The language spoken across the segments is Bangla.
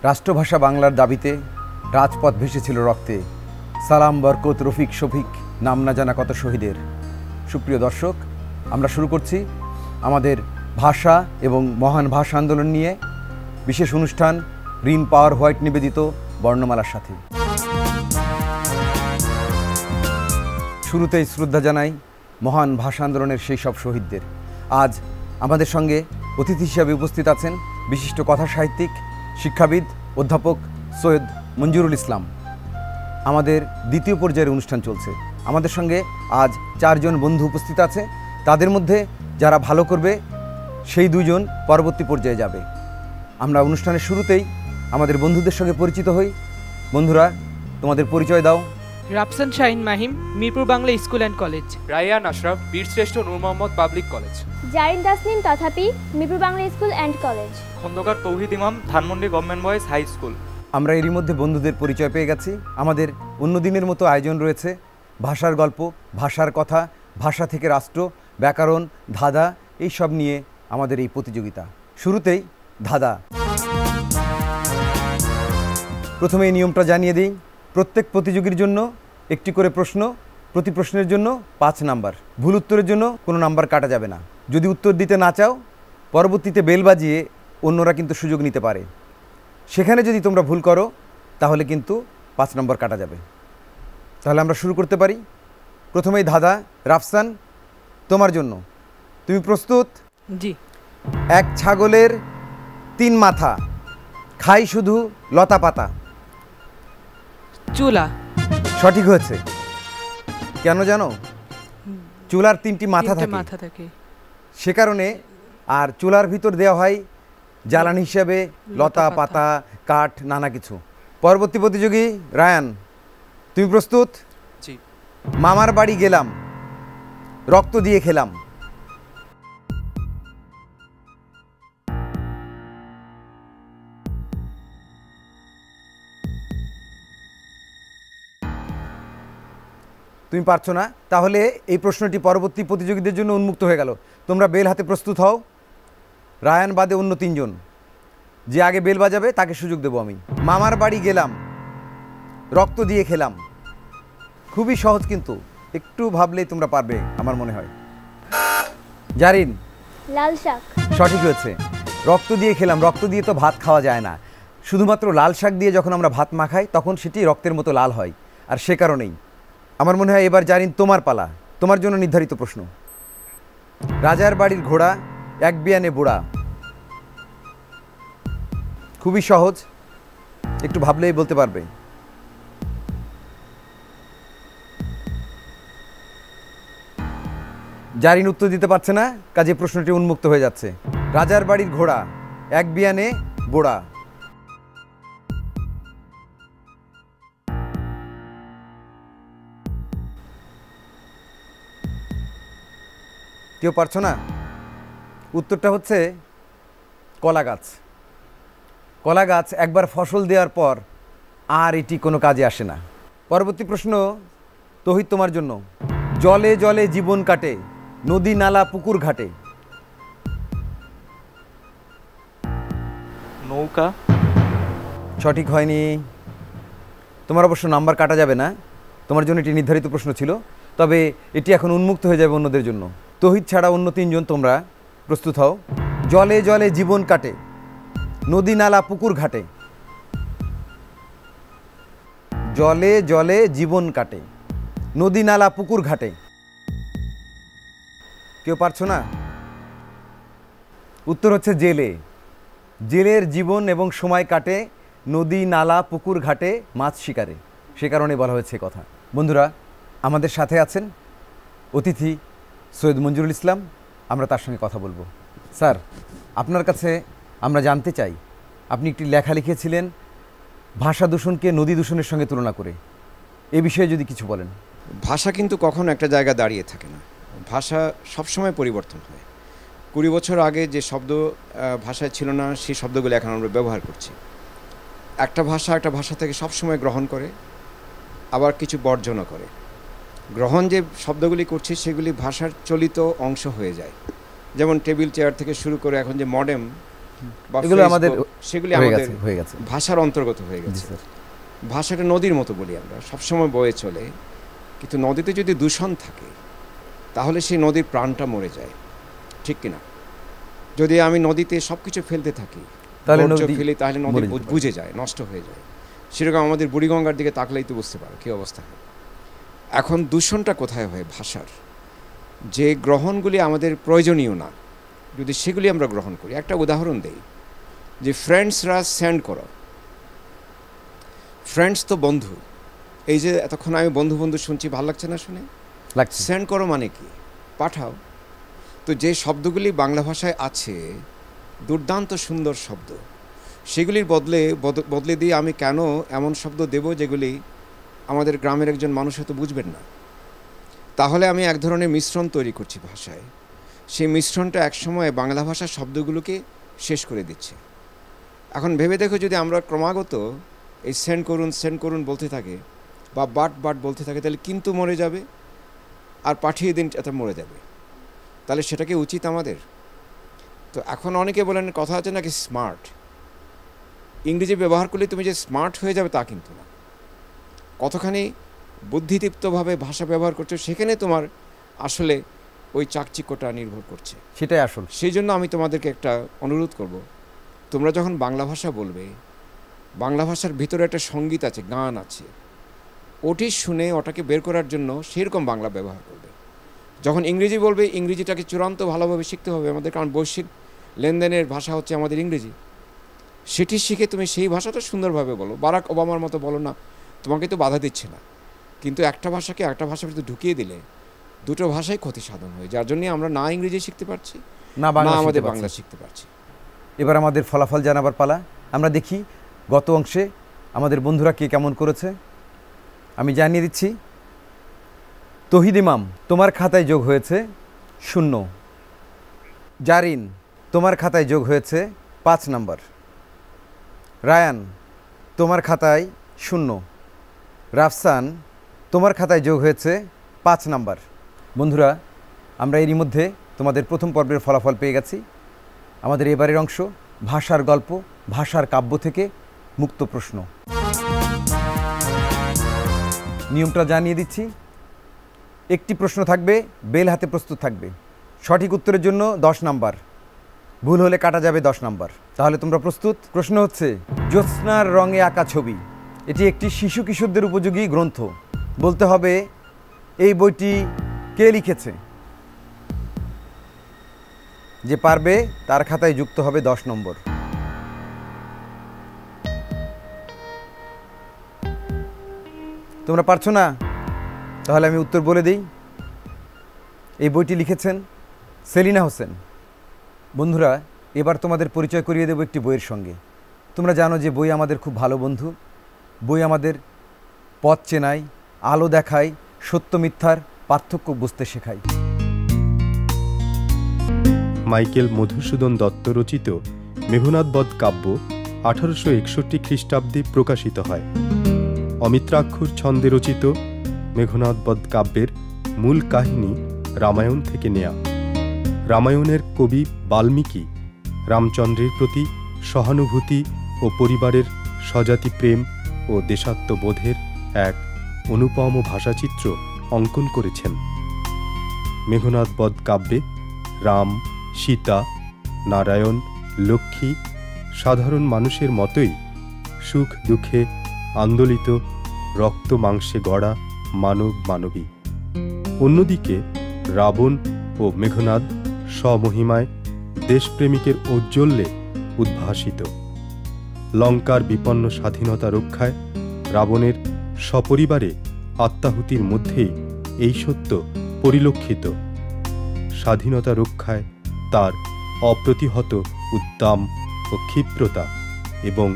রাষ্ট্রভাষা বাংলার দাবিতে রাজপথ ভেসেছিল রক্তে। সালাম, বরকত, রফিক, শফিক, নাম না জানা কত শহীদের। সুপ্রিয় দর্শক, আমরা শুরু করছি আমাদের ভাষা এবং মহান ভাষা আন্দোলন নিয়ে বিশেষ অনুষ্ঠান রিন পাওয়ার হোয়াইট নিবেদিত বর্ণমালার সাথে। শুরুতেই শ্রদ্ধা জানাই মহান ভাষা আন্দোলনের সেই সব শহীদদের। আজ আমাদের সঙ্গে অতিথি হিসাবে উপস্থিত আছেন বিশিষ্ট কথা সাহিত্যিক, শিক্ষাবিদ, অধ্যাপক সৈয়দ মঞ্জুরুল ইসলাম। আমাদের দ্বিতীয় পর্যায়ের অনুষ্ঠান চলছে। আমাদের সঙ্গে আজ 4 জন বন্ধু উপস্থিত আছে। তাদের মধ্যে যারা ভালো করবে সেই 2 জন পরবর্তী পর্যায়ে যাবে। আমরা অনুষ্ঠানের শুরুতেই আমাদের বন্ধুদের সঙ্গে পরিচিত হই। বন্ধুরা, তোমাদের পরিচয় দাও। Rafsan Shahin Mahim, Mirpur Bangla school and college. Rayan Ashraf, Birshreshtha Noor Mohammad public college. Zarin Tasnim তথাপি, Mirpur Bangla school and college. Khandakar Tauhid Imam, Dhanmondi government boys high school. আমরা এরই মধ্যে বন্ধুদের পরিচয় পেয়ে গেছি। আমাদের অন্য দিনের মতো আয়োজন রয়েছে ভাষার গল্প, ভাষার কথা, ভাষা থেকে রাষ্ট্র, ব্যাকরণ, ধাঁধা, এই সব নিয়ে আমাদের এই প্রতিযোগিতা। শুরুতেই ধাঁধা। প্রথমে এই নিয়মটা জানিয়ে দিই। প্রত্যেক প্রতিযোগীর জন্য একটি করে প্রশ্ন, প্রতি প্রশ্নের জন্য 5 নাম্বার। ভুল উত্তরের জন্য কোনো নাম্বার কাটা যাবে না। যদি উত্তর দিতে না চাও, পরবর্তীতে বেল বাজিয়ে অন্যরা কিন্তু সুযোগ নিতে পারে। সেখানে যদি তোমরা ভুল করো তাহলে কিন্তু 5 নম্বর কাটা যাবে। তাহলে আমরা শুরু করতে পারি। প্রথমেই ধাঁধা। রাফসান, তোমার জন্য। তুমি প্রস্তুত? জি। এক ছাগলের 3 মাথা, খাই শুধু লতা পাতা। চুলা। সঠিক হয়েছে। কেন জানো? চুলার 3টি মাথা থাকে, সে কারণে। আর চুলার ভিতর দেওয়া হয় জ্বালানি হিসেবে লতা পাতা, কাঠ, নানা কিছু। পরবর্তী প্রতিযোগী রায়ান, তুমি প্রস্তুত? জি। মামার বাড়ি গেলাম, রক্ত দিয়ে খেলাম। তুমি পারছো না, তাহলে এই প্রশ্নটি পরবর্তী প্রতিযোগীদের জন্য উন্মুক্ত হয়ে গেল। তোমরা বেল হাতে প্রস্তুত হও। রায়ান বাদে অন্য 3 জন। যে আগে বেল বাজাবে তাকে সুযোগ দেব আমি। মামার বাড়ি গেলাম, রক্ত দিয়ে খেলাম। খুবই সহজ, কিন্তু একটু ভাবলেই তোমরা পারবে আমার মনে হয়। জারিন, লাল শাক। সঠিক হয়েছে। রক্ত দিয়ে খেলাম, রক্ত দিয়ে তো ভাত খাওয়া যায় না। শুধুমাত্র লাল শাক দিয়ে যখন আমরা ভাত মাখাই তখন সেটি রক্তের মতো লাল হয়। আর সে কারণেই আমার মনে হয় এবার জারিন তোমার পালা। তোমার জন্য নির্ধারিত প্রশ্ন। রাজার বাড়ির ঘোড়া, এক বিয়ানে বুড়া। খুবই সহজ, একটু ভাবলেই বলতে পারবে। জারিন উত্তর দিতে পারছে না, কাজে প্রশ্নটি উন্মুক্ত হয়ে যাচ্ছে। রাজার বাড়ির ঘোড়া, এক বিয়ানে বুড়া। কেউ পারছো না? উত্তরটা হচ্ছে কলা গাছ। কলা গাছ একবার ফসল দেওয়ার পর আর এটি কোনো কাজে আসে না। পরবর্তী প্রশ্ন তৌহিদ তোমার জন্য। জলে জলে জীবন কাটে, নদী নালা পুকুর ঘাটে। নৌকা। সঠিক হয়নি। তোমার অবশ্য নাম্বার কাটা যাবে না, তোমার জন্য এটি নির্ধারিত প্রশ্ন ছিল। তবে এটি এখন উন্মুক্ত হয়ে যাবে অন্যদের জন্য। তৌহিদ ছাড়া অন্য 3 জন তোমরা প্রস্তুত হও। জলে জলে জীবন কাটে, নদী নালা পুকুর ঘাটে। জলে জলে জীবন কাটে, নদী নালা পুকুর ঘাটে। কেউ পারছো না? উত্তর হচ্ছে জেলে। জেলের জীবন এবং সময় কাটে নদী নালা পুকুর ঘাটে মাছ শিকারে। সে কারণে বলা হয়েছে কথা। বন্ধুরা, আমাদের সাথে আছেন অতিথি সৈয়দ মঞ্জুরুল ইসলাম। আমরা তার সঙ্গে কথা বলবো। স্যার, আপনার কাছে আমরা জানতে চাই, আপনি একটি লেখা লিখেছিলেন ভাষা দূষণকে নদী দূষণের সঙ্গে তুলনা করে। এ বিষয়ে যদি কিছু বলেন। ভাষা কিন্তু কখনো একটা জায়গায় দাঁড়িয়ে থাকে না। ভাষা সবসময় পরিবর্তন হয়। 20 বছর আগে যে শব্দ ভাষায় ছিল না, সেই শব্দগুলো এখন আমরা ব্যবহার করছি। একটা ভাষা থেকে সবসময় গ্রহণ করে, আবার কিছু বর্জনও করে। গ্রহণ যে শব্দগুলি করছি সেগুলি ভাষার চলিত অংশ হয়ে যায়। যেমন টেবিল চেয়ার থেকে শুরু করে এখন যে মডেম, বা এগুলো আমাদের Facebook, সেগুলি হয়ে আমাদের গেছে হয়ে গেছে ভাষার অন্তর্গত হয়ে জি গেছে। স্যার। ভাষাটা নদীর মতো বলি আমরা, সবসময় বয়ে চলে, কিন্তু নদীতে যদি দূষণ থাকে তাহলে সেই নদীর প্রাণটা মরে যায়, ঠিক কিনা? যদি আমি নদীতে সব কিছু ফেলতে থাকি, তাহলে বর্জ্য নদী ফেলি, তাহলে নদী মরে যেতে পারে। বুঝে যায়, নষ্ট হয়ে যায়। সেরকম আমাদের বুড়িগঙ্গার দিকে তাকলেই তো বুঝতে পারো কী অবস্থা হয়। এখন দূষণটা কোথায় হয়? ভাষার। যে গ্রহণগুলি আমাদের প্রয়োজনীয় না, যদি সেগুলি আমরা গ্রহণ করি, একটা উদাহরণ দেই, যে ফ্রেন্ডসরা সেন্ড করো, ফ্রেন্ডস তো বন্ধু। এই যে এতক্ষণ আমি বন্ধু বন্ধু শুনছি, ভালো লাগছে না শুনে? লাগছে সেন্ড করো মানে কি? পাঠাও। তো যে শব্দগুলি বাংলা ভাষায় আছে, দুর্দান্ত সুন্দর শব্দ, সেগুলির বদলে দিয়ে আমি কেন এমন শব্দ দেব যেগুলি আমাদের গ্রামের একজন মানুষ হয়তো বুঝবেন না? তাহলে আমি এক ধরনের মিশ্রণ তৈরি করছি ভাষায়। সেই মিশ্রণটা একসময় বাংলা ভাষার শব্দগুলোকে শেষ করে দিচ্ছে। এখন ভেবে দেখো, যদি আমরা ক্রমাগত এই সেন্ড করুন বলতে থাকে, বা বাট বলতে থাকে, তাহলে কিন্তু মরে যাবে, আর পাঠিয়ে দিন এটা মরে যাবে। তাহলে সেটা কি উচিত আমাদের? তো এখন অনেকে বলেন, কথা আছে নাকি স্মার্ট, ইংরেজি ব্যবহার করলে তুমি যে স্মার্ট হয়ে যাবে তা কিন্তু না। কতখানি বুদ্ধিদীপ্তভাবে ভাষা ব্যবহার করছো, সেখানে তোমার আসলে ওই চাকচিক্যটা নির্ভর করছে। সেটাই আসল। সেই জন্য আমি তোমাদেরকে একটা অনুরোধ করব, তোমরা যখন বাংলা ভাষা বলবে, বাংলা ভাষার ভিতরে একটা সঙ্গীত আছে, গান আছে, ওটি শুনে ওটাকে বের করার জন্য সেরকম বাংলা ব্যবহার করবে। যখন ইংরেজি বলবে, ইংরেজিটাকে চূড়ান্ত ভালোভাবে শিখতে হবে আমাদের, কারণ বৈশ্বিক লেনদেনের ভাষা হচ্ছে আমাদের ইংরেজি। সেটি শিখে তুমি সেই ভাষাটা সুন্দরভাবে বলো। বারাক ওবামার মতো বলো না, তোমাকে তো বাধা দিচ্ছে না, কিন্তু একটা ভাষাকে একটা ভাষার ভিতরে ঢুকিয়ে দিলে দুটো ভাষাই ক্ষতি সাধন হয়, যার জন্য আমরা না ইংরেজি শিখতে পারছি, না না আমাদের আমাদের বাংলা শিখতে পারছি। এবার আমাদের ফলাফল জানাবার পালা। আমরা দেখি গত অংশে আমাদের বন্ধুরা কে কেমন করেছে। আমি জানিয়ে দিচ্ছি, তহিদ ইমাম, তোমার খাতায় যোগ হয়েছে 0। জারিন, তোমার খাতায় যোগ হয়েছে 5 নম্বর। রায়ান, তোমার খাতায় 0। রাফসান, তোমার খাতায় যোগ হয়েছে 5 নম্বর। বন্ধুরা, আমরা এরই মধ্যে তোমাদের প্রথম পর্বের ফলাফল পেয়ে গেছি। আমাদের এবারের অংশ ভাষার গল্প, ভাষার কাব্য থেকে মুক্ত প্রশ্ন। নিয়মটা জানিয়ে দিচ্ছি, একটি প্রশ্ন থাকবে, বেল হাতে প্রস্তুত থাকবে। সঠিক উত্তরের জন্য 10 নাম্বার, ভুল হলে কাটা যাবে 10 নাম্বার। তাহলে তোমরা প্রস্তুত? প্রশ্ন হচ্ছে, জ্যোৎস্নার রঙে আঁকা ছবি, এটি একটি শিশু কিশোরদের উপযোগী গ্রন্থ। বলতে হবে এই বইটি কে লিখেছে। যে পারবে তার খাতায় যুক্ত হবে 10 নম্বর। তোমরা পারছো না? তাহলে আমি উত্তর বলে দিই। এই বইটি লিখেছেন সেলিনা হোসেন। বন্ধুরা, এবার তোমাদের পরিচয় করিয়ে দেব একটি বইয়ের সঙ্গে। তোমরা জানো যে বই আমাদের খুব ভালো বন্ধু। বই আমাদের পথ চেনায়, আলো দেখায়, সত্য মিথ্যার পার্থক্য বুঝতে শেখায়। মাইকেল মধুসূদন দত্ত রচিত মেঘনাদ বধ কাব্য 1861 খ্রিস্টাব্দে প্রকাশিত হয়। অমিত্রাক্ষর ছন্দে রচিত মেঘনাদ বধ কাব্যের মূল কাহিনী রামায়ণ থেকে নেয়া। রামায়ণের কবি বাল্মীকি রামচন্দ্রের প্রতি সহানুভূতি ও পরিবারের স্বজাতি প্রেম ও দেশাত্মবোধের এক অনুপম ভাষাচিত্র অঙ্কন করেছেন। মেঘনাদ বধ কাব্যে রাম, সীতা, নারায়ণ, লক্ষ্মী সাধারণ মানুষের মতোই সুখ দুঃখে আন্দোলিত, রক্ত মাংসে গড়া মানব মানবী। অন্যদিকে রাবণ ও মেঘনাদ স্বমহিমায় দেশপ্রেমিকের ঔজ্জ্বল্যে উদ্ভাসিত। লঙ্কার বিপন্ন স্বাধীনতা রক্ষায় রাবণের সপরিবারে আত্মাহুতির মধ্যেই এই সত্য পরিলক্ষিত। স্বাধীনতা রক্ষায় তার অপ্রতিহত উদ্দাম ও ক্ষিপ্রতা এবং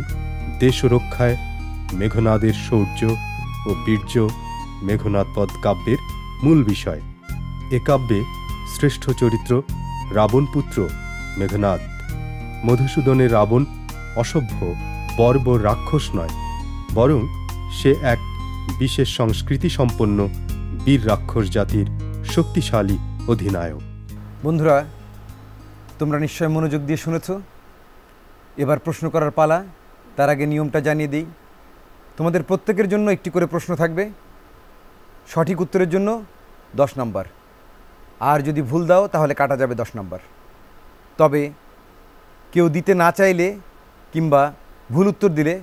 দেশ রক্ষায় মেঘনাদের শৌর্য ও বীর্য মেঘনাদ বধ কাব্যের মূল বিষয়। এ কাব্যে শ্রেষ্ঠ চরিত্র রাবণপুত্র মেঘনাদ। মধুসূদনের রাবণ অসভ্য বর্বর রাক্ষস নয়, বরং সে এক বিশেষ সংস্কৃতি সম্পন্ন বীর রাক্ষস জাতির শক্তিশালী অধিনায়ক। বন্ধুরা, তোমরা নিশ্চয় মনোযোগ দিয়ে শুনেছ। এবার প্রশ্ন করার পালা। তার আগে নিয়মটা জানিয়ে দিই। তোমাদের প্রত্যেকের জন্য একটি করে প্রশ্ন থাকবে। সঠিক উত্তরের জন্য 10 নম্বর, আর যদি ভুল দাও তাহলে কাটা যাবে 10 নম্বর। তবে কেউ দিতে না চাইলে কিংবা ভুল উত্তর দিলে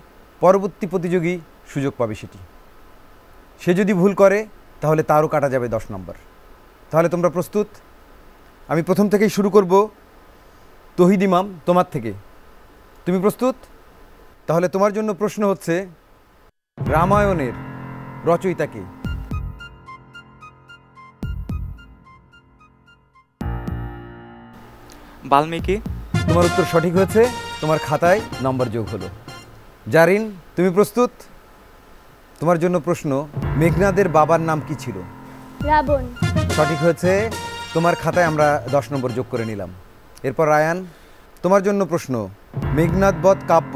পরবর্তী প্রতিযোগী সুযোগ পাবে সেটি। সে যদি ভুল করে তাহলে তারও কাটা যাবে 10 নম্বর। তাহলে তোমরা প্রস্তুত? আমি প্রথম থেকেই শুরু করব। তহিদ ইমাম, তোমার থেকে। তুমি প্রস্তুত? তাহলে তোমার জন্য প্রশ্ন হচ্ছে, রামায়ণের রচয়িতা কে? বাল্মীকি। তোমার উত্তর সঠিক হয়েছে, তোমার খাতায় নম্বর যোগ হলো। জারিন, তুমি প্রস্তুত? তোমার জন্য প্রশ্ন, মেঘনাদের বাবার নাম কি ছিল? রাবণ। সঠিক হয়েছে, তোমার খাতায় আমরা 10 নম্বর যোগ করে নিলাম। এরপর রায়ান, তোমার জন্য প্রশ্ন, মেঘনাদ বধ কাব্য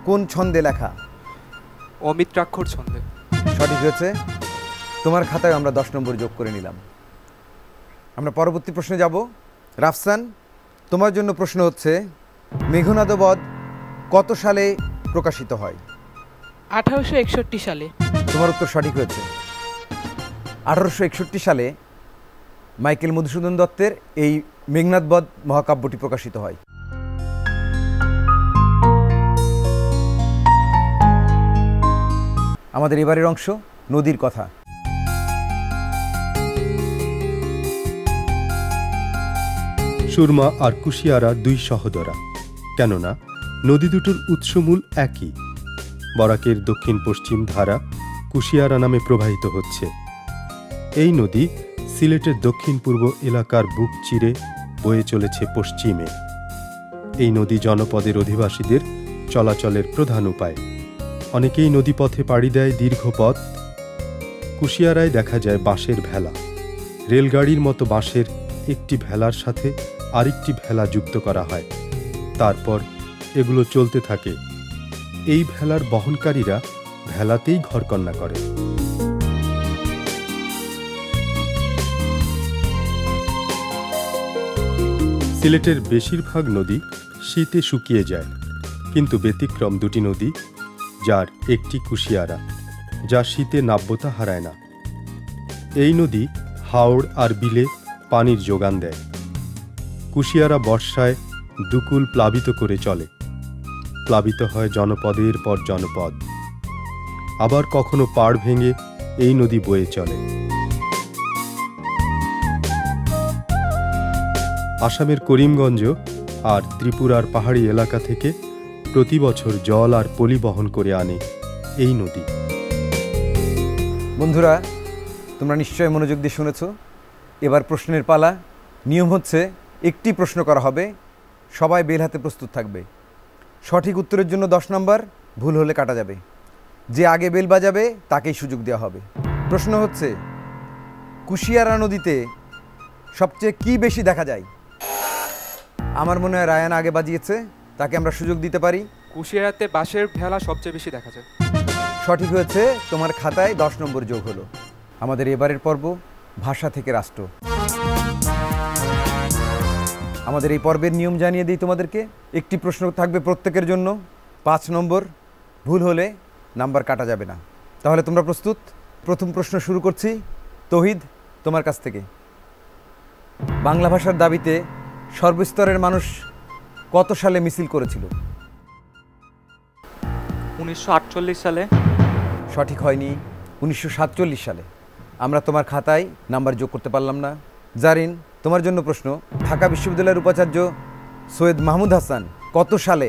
কোন ছন্দে লেখা? অমিত্রাক্ষর ছন্দে। সঠিক হয়েছে, তোমার খাতায় আমরা 10 নম্বর যোগ করে নিলাম। আমরা পরবর্তী প্রশ্নে যাব। রাফসান, তোমার জন্য প্রশ্ন হচ্ছে, মেঘনাদ বধ কত সালে প্রকাশিত হয়? 1861 সালে। তোমার উত্তর সঠিক হয়েছে। 1861 সালে মাইকেল মধুসূদন দত্তের এই মেঘনাদ বধ মহাকাব্যটি প্রকাশিত হয়। আমাদের এবারের অংশ, নদীর কথা। সুরমা আর কুশিয়ারা দুই সহোদরা, কেননা নদী দুটোর উৎসমূল একই। বরাকের দক্ষিণ পশ্চিম ধারা কুশিয়ারা নামে প্রবাহিত হচ্ছে। এই নদী সিলেটের দক্ষিণ পূর্ব এলাকার বুক চিরে বয়ে চলেছে পশ্চিমে। এই নদী জনপদের অধিবাসীদের চলাচলের প্রধান উপায়। অনেকেই নদীপথে পাড়ি দেয় দীর্ঘ পথ। কুশিয়ারায় দেখা যায় বাঁশের ভেলা। রেলগাড়ির মতো বাঁশের একটি ভেলার সাথে আরেকটি ভেলা যুক্ত করা হয়। তারপর এগুলো চলতে থাকে। এই ভেলার বহনকারীরা ভেলাতেই ঘরকন্না করে। সিলেটের বেশিরভাগ নদী শীতে শুকিয়ে যায়, কিন্তু ব্যতিক্রম দুটি নদী, যার একটি কুশিয়ারা, যা শীতে নাব্যতা হারায় না। এই নদী হাওড় আর বিলে পানির যোগান দেয়। কুশিয়ারা বর্ষায় দুকুল প্লাবিত করে চলে। প্লাবিত হয় জনপদের পর জনপদ। আবার কখনো পাড় ভেঙে এই নদী বয়ে চলে। আসামের করিমগঞ্জ আর ত্রিপুরার পাহাড়ি এলাকা থেকে প্রতি বছর জল আর পলি বহন করে আনে এই নদী। বন্ধুরা, তোমরা নিশ্চয়ই মনোযোগ দিয়ে শুনেছ। এবার প্রশ্নের পালা। নিয়ম হচ্ছে, একটি প্রশ্ন করা হবে, সবাই বেল হাতে প্রস্তুত থাকবে। সঠিক উত্তরের জন্য 10 নম্বর, ভুল হলে কাটা যাবে। যে আগে বেল বাজাবে তাকেই সুযোগ দেওয়া হবে। প্রশ্ন হচ্ছে, কুশিয়ারা নদীতে সবচেয়ে কি বেশি দেখা যায়? আমার মনে হয় রায়ান আগে বাজিয়েছে, তাকে আমরা সুযোগ দিতে পারি। কুশিয়ারাতে বাঁশের ভেলা সবচেয়ে বেশি দেখা যায়। সঠিক হয়েছে, তোমার খাতায় 10 নম্বর যোগ হলো। আমাদের এবারের পর্ব, ভাষা থেকে রাষ্ট্র। আমাদের এই পর্বের নিয়ম জানিয়ে দিই তোমাদেরকে। একটি প্রশ্ন থাকবে প্রত্যেকের জন্য, 5 নম্বর। ভুল হলে নাম্বার কাটা যাবে না। তাহলে তোমরা প্রস্তুত? প্রথম প্রশ্ন শুরু করছি। তহিদ, তোমার কাছ থেকে। বাংলা ভাষার দাবিতে সর্বস্তরের মানুষ কত সালে মিছিল করেছিল? 1948 সালে। সঠিক হয়নি, 1947 সালে। আমরা তোমার খাতায় নাম্বার যোগ করতে পারলাম না। জারিন, তোমার জন্য প্রশ্ন। ঢাকা বিশ্ববিদ্যালয়ের উপাচার্য সৈয়দ মাহমুদ হাসান কত সালে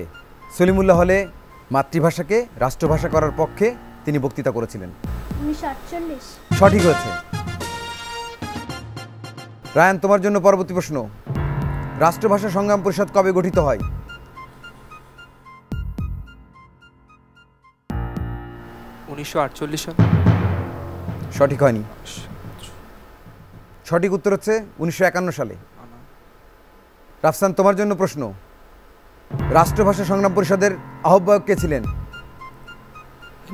সলিমুল্লাহ হলে মাতৃভাষাকে রাষ্ট্রভাষা করার পক্ষে তিনি বক্তৃতা করেছিলেন? 1948। সঠিক হয়েছে। রায়ান, তোমার জন্য পরবর্তী প্রশ্ন। রাষ্ট্রভাষা সংগ্রাম পরিষদ কবে গঠিত হয়? 1948 সাল। সঠিক হয়নি। সঠিক উত্তর হচ্ছে 1951 সালে। রাফসান, তোমার জন্য প্রশ্ন। রাষ্ট্রভাষা সংগ্রাম পরিষদের আহ্বায়ক কে ছিলেন?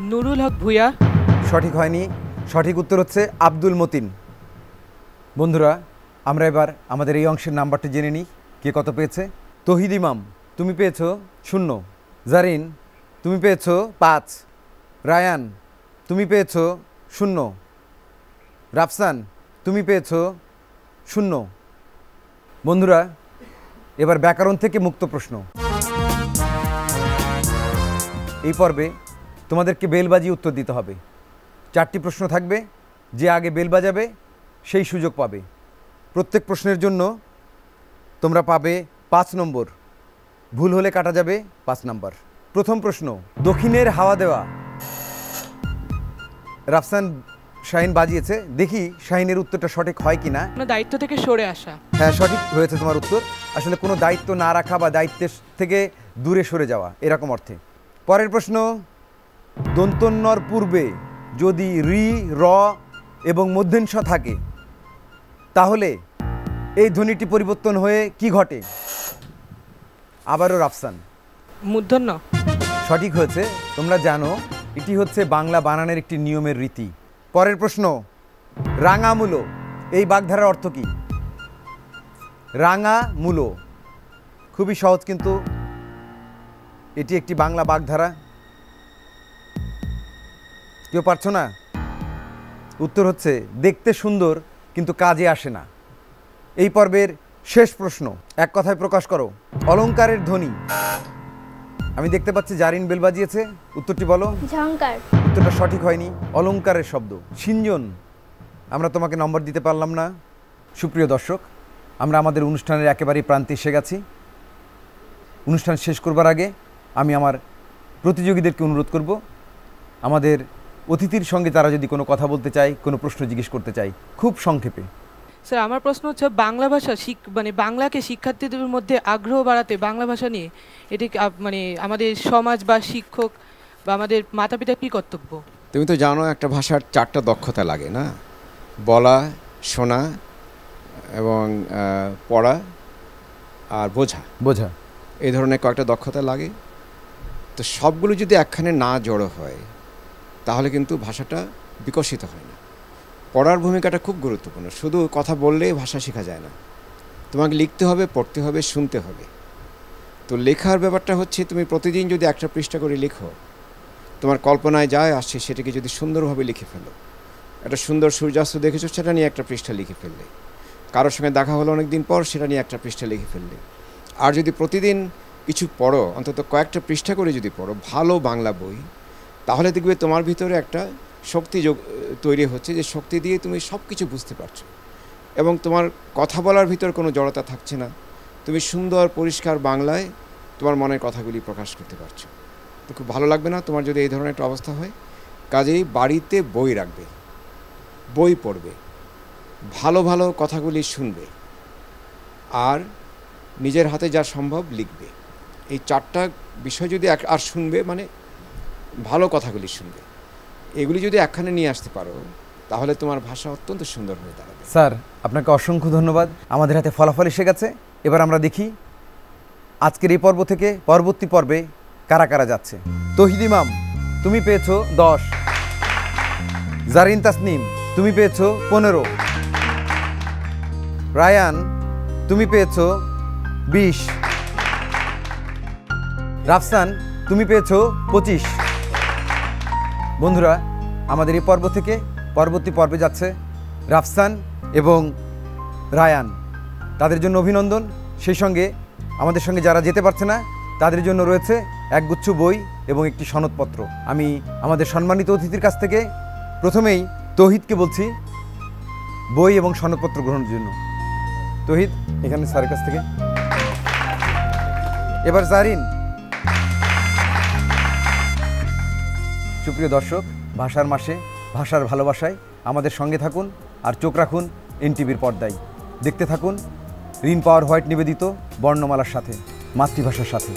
নুরুল হক ভূঁইয়া। সঠিক হয়নি। সঠিক উত্তর হচ্ছে আব্দুল মতিন। বন্ধুরা, আমরা এবার আমাদের এই অংশের নাম্বারটি জেনে নিই, কে কত পেয়েছে। তহিদ ইমাম, তুমি পেয়েছো 0। জারিন, তুমি পেয়েছো 5। রায়ান, তুমি পেয়েছো 0। রাফসান, তুমি পেয়েছো 0। বন্ধুরা, এবার ব্যাকরণ থেকে মুক্ত প্রশ্ন। এই পর্বে তোমাদেরকে বেল বাজিয়ে উত্তর দিতে হবে। 4টি প্রশ্ন থাকবে, যে আগে বেল বাজাবে সেই সুযোগ পাবে। প্রত্যেক প্রশ্নের জন্য তোমরা পাবে 5 নম্বর, ভুল হলে কাটা যাবে 5 নম্বর। প্রথম প্রশ্ন, দক্ষিণের হাওয়া দেওয়া। রাফসান, শাহিন বাজিয়েছে, দেখি শাহিনের উত্তরটা সঠিক হয় কি না। আপনার দায়িত্ব থেকে সরে আসা। হ্যাঁ, সঠিক হয়েছে তোমার উত্তর। আসলে কোনো দায়িত্ব না রাখা বা দায়িত্বের থেকে দূরে সরে যাওয়া, এরকম অর্থে। পরের প্রশ্ন, দন্তন্যর পূর্বে যদি রি, র এবং মূর্ধন্য ষ থাকে তাহলে এই ধ্বনিটি পরিবর্তন হয়ে কি ঘটে? আবারও রাফসান। মূর্ধন্য। সঠিক হয়েছে। তোমরা জানো এটি হচ্ছে বাংলা বানানের একটি নিয়মের রীতি। পরের প্রশ্ন, রাঙামূলো, এই বাগধারার অর্থ কি? রাঙামূলো খুবই সহজ, কিন্তু এটি একটি বাংলা বাগধারা। কেউ পারছো না? উত্তর হচ্ছে দেখতে সুন্দর কিন্তু কাজে আসে না। এই পর্বের শেষ প্রশ্ন, এক কথায় প্রকাশ করো। অলংকারের ধ্বনি। আমি দেখতে পাচ্ছি জারিন বেল বাজিয়েছে, উত্তরটি বলো। ঝংকার। উত্তরটা সঠিক হয়নি, অলংকারের শব্দ। সিঞ্জন, আমরা তোমাকে নম্বর দিতে পারলাম না। সুপ্রিয় দর্শক, আমরা আমাদের অনুষ্ঠানের একেবারেই প্রান্তে এসে গেছি। অনুষ্ঠান শেষ করবার আগে আমি আমার প্রতিযোগীদেরকে অনুরোধ করব, আমাদের অতিথির সঙ্গে তারা যদি কোনো কথা বলতে চায়, কোনো প্রশ্ন জিজ্ঞেস করতে চায়, খুব সংক্ষেপে। স্যার, আমার প্রশ্ন হচ্ছে বাংলা ভাষা মানে বাংলাকে শিক্ষার্থীদের মধ্যে আগ্রহ বাড়াতে বাংলা ভাষা নিয়ে এটি মানে আমাদের সমাজ বা শিক্ষক বা আমাদের মাতা পিতার কী কর্তব্য? তুমি তো জানো একটা ভাষার 4টা দক্ষতা লাগে না, বলা, শোনা এবং পড়া আর বোঝা। এই ধরনের কয়েকটা দক্ষতা লাগে। তো সবগুলো যদি একখানে না জড়ো হয় তাহলে কিন্তু ভাষাটা বিকশিত হয় না। পড়ার ভূমিকাটা খুব গুরুত্বপূর্ণ। শুধু কথা বললেই ভাষা শেখা যায় না, তোমাকে লিখতে হবে, পড়তে হবে, শুনতে হবে। তো লেখার ব্যাপারটা হচ্ছে তুমি প্রতিদিন যদি একটা পৃষ্ঠা করে লিখো, তোমার কল্পনায় যায় আসছে সেটাকে যদি সুন্দরভাবে লিখে ফেলো। একটা সুন্দর সূর্যাস্ত দেখেছো, সেটা নিয়ে একটা পৃষ্ঠা লিখে ফেললে। কারোর সঙ্গে দেখা হলো অনেক দিন পর, সেটা নিয়ে একটা পৃষ্ঠা লিখে ফেললে। আর যদি প্রতিদিন কিছু পড়ো, অন্তত কয়েকটা পৃষ্ঠা করে যদি পড়ো ভালো বাংলা বই, তাহলে দেখবে তোমার ভিতরে একটা শক্তি তৈরি হচ্ছে, যে শক্তি দিয়ে তুমি সব কিছু বুঝতে পারছো এবং তোমার কথা বলার ভিতর কোনো জড়তা থাকছে না। তুমি সুন্দর পরিষ্কার বাংলায় তোমার মনের কথাগুলি প্রকাশ করতে পারছো। তো খুব ভালো লাগবে না তোমার যদি এই ধরনের একটা অবস্থা হয়? কাজেই বাড়িতে বই রাখবে, বই পড়বে, ভালো ভালো কথাগুলি শুনবে আর নিজের হাতে যা সম্ভব লিখবে। এই 4টা বিষয় যদি আর শুনবে, মানে ভালো কথাগুলি শুনবে, এগুলি যদি একখানে নিয়ে আসতে পারো তাহলে তোমার ভাষা অত্যন্ত সুন্দর হয়ে দাঁড়াবে। স্যার, আপনাকে অসংখ্য ধন্যবাদ। আমাদের হাতে ফলাফল এসে গেছে। এবার আমরা দেখি আজকের এই পর্ব থেকে পরবর্তী পর্বে কারা কারা যাচ্ছে। তৌহিদ ইমাম, তুমি পেয়েছো 10। জারিন তাসনিম, তুমি পেয়েছো 15। রায়ান, তুমি পেয়েছো 20। রাফসান, তুমি পেয়েছো 25। বন্ধুরা, আমাদের এই পর্ব থেকে পরবর্তী পর্বে যাচ্ছে রাফসান এবং রায়ান। তাদের জন্য অভিনন্দন। সেই সঙ্গে আমাদের সঙ্গে যারা যেতে পারছে না তাদের জন্য রয়েছে একগুচ্ছ বই এবং একটি সনদপত্র। আমি আমাদের সম্মানিত অতিথির কাছ থেকে প্রথমেই তৌহিদকে বলছি বই এবং সনদপত্র গ্রহণের জন্য। তৌহিদ, এখানে স্যারের কাছ থেকে। এবার জারিন। সুপ্রিয় দর্শক, ভাষার মাসে ভাষার ভালোবাসায় আমাদের সঙ্গে থাকুন আর চোখ রাখুন এনটিভির পর্দায়। দেখতে থাকুন রিন পাওয়ার হোয়াইট নিবেদিত বর্ণমালার সাথে, মাতৃভাষার সাথে।